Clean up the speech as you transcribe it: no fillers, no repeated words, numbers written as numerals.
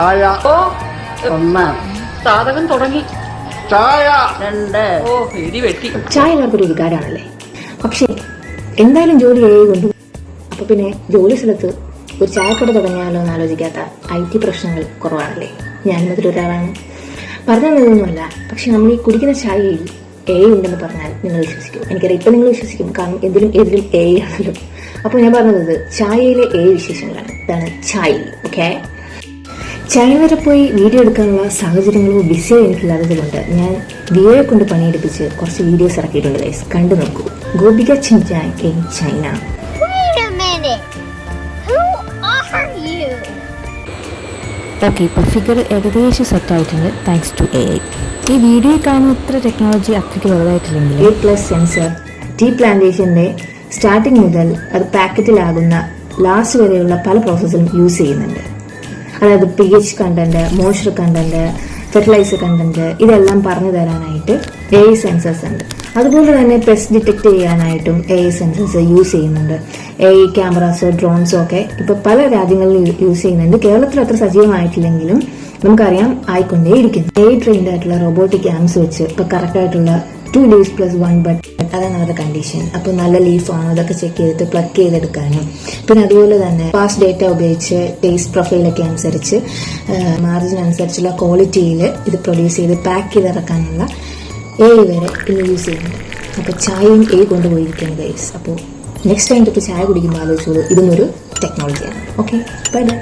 ചായ ഓ ഒന്ന്, സാധകം തുടങ്ങി. ചായ രണ്ട്. ഓ ഇടി വെട്ടി. ചായ എല്ലാവർക്കും ഒരു വികാരമാണല്ലേ. പക്ഷേ എന്തായാലും ജോലി കൊണ്ട് അപ്പൊ പിന്നെ ജോലി സ്ഥലത്ത് ഒരു ചായക്കട തുടങ്ങിയാലോ എന്ന് ആലോചിക്കാത്ത IT പ്രശ്നങ്ങൾ കുറവാണല്ലേ. ഞാനും അതിലൊരാളാണ്. പറഞ്ഞതൊന്നുമല്ല, പക്ഷെ നമ്മൾ ഈ കുടിക്കുന്ന ചായയിൽ ഉണ്ടെന്ന് പറഞ്ഞാൽ നിങ്ങൾ വിശ്വസിക്കും. എനിക്കറിയാം ഇപ്പം നിങ്ങൾ വിശ്വസിക്കും, കാരണം എതിലും ആണല്ലോ. അപ്പോൾ ഞാൻ പറഞ്ഞത് ചായയിലെ വിശേഷങ്ങളാണ്. ഇതാണ് ചായ. ഓക്കെ, ചായ വരെ പോയി വീഡിയോ എടുക്കാനുള്ള സാഹചര്യങ്ങളോ ബിസിയോ എനിക്കില്ലാത്തത് കൊണ്ട് ഞാൻ വിയോയെ കൊണ്ട് പണിയെടുപ്പിച്ച് കുറച്ച് വീഡിയോസ് ഇറക്കിയിട്ടുണ്ട്. ഗൈസ്, കണ്ടു നോക്കൂ. ഗോപിക ചിൻചായ് ഇൻ ചൈന. ഓക്കെ, ഇപ്പോൾ ഫിഗർ ഏകദേശം സെറ്റായിട്ടുണ്ട് താങ്ക്സ് ടു AI. ഈ വീഡിയോ കാണുന്ന ഇത്ര ടെക്നോളജി അത്രയ്ക്ക് വലുതായിട്ടില്ലെങ്കിൽ A+ സെൻസർ ടീ പ്ലാന്റേഷൻ്റെ സ്റ്റാർട്ടിങ് മുതൽ അത് പാക്കറ്റിലാകുന്ന ലാസ്റ്റ് വരെയുള്ള പല പ്രോസസ്സിലും യൂസ് ചെയ്യുന്നുണ്ട്. അതായത് pH content, moisture content, fertiliser content, ഇതെല്ലാം പറഞ്ഞു തരാനായിട്ട് AI സെൻസേഴ്സ് ഉണ്ട്. അതുപോലെ തന്നെ പെസ്റ്റ് ഡിറ്റക്ട് ചെയ്യാനായിട്ടും AI സെൻസേഴ്സ് യൂസ് ചെയ്യുന്നുണ്ട്. AI ക്യാമറാസോ ഡ്രോൺസോ ഒക്കെ ഇപ്പോൾ പല രാജ്യങ്ങളിലും യൂസ് ചെയ്യുന്നുണ്ട്. കേരളത്തിൽ അത്ര സജീവമായിട്ടില്ലെങ്കിലും നമുക്കറിയാം ആയിക്കൊണ്ടേയിരിക്കുന്നു. AI ട്രെയിൻഡ് ആയിട്ടുള്ള റോബോട്ടിക് ആംസ് വെച്ച് ഇപ്പോൾ കറക്റ്റായിട്ടുള്ള 2 leaves + 1 bud, അതാണ് അവരുടെ കണ്ടീഷൻ. അപ്പോൾ നല്ല ലീഫാണോ അതൊക്കെ ചെക്ക് ചെയ്തിട്ട് പ്ലക്ക് ചെയ്തെടുക്കാനും, പിന്നെ അതുപോലെ തന്നെ പാസ്റ്റ് ഡേറ്റ ഉപയോഗിച്ച് ടേസ്റ്റ് പ്രൊഫൈലൊക്കെ അനുസരിച്ച് മാർജിൻ അനുസരിച്ചുള്ള ക്വാളിറ്റിയിൽ ഇത് പ്രൊഡ്യൂസ് ചെയ്ത് പാക്ക് ചെയ്തിറക്കാനുള്ള AI വരെ ഇന്ന് യൂസ് ചെയ്യുന്നുണ്ട്. അപ്പോൾ ചായയും കൊണ്ടുപോയിരിക്കുകയാണ് ഗൈസ്. അപ്പോൾ നെക്സ്റ്റ് ടൈം തൊട്ട് ചായ കുടിക്കുമ്പോൾ ആലോചിച്ചോളൂ, ഇതും ഒരു ടെക്നോളജിയാണ്. Okay, bye bye.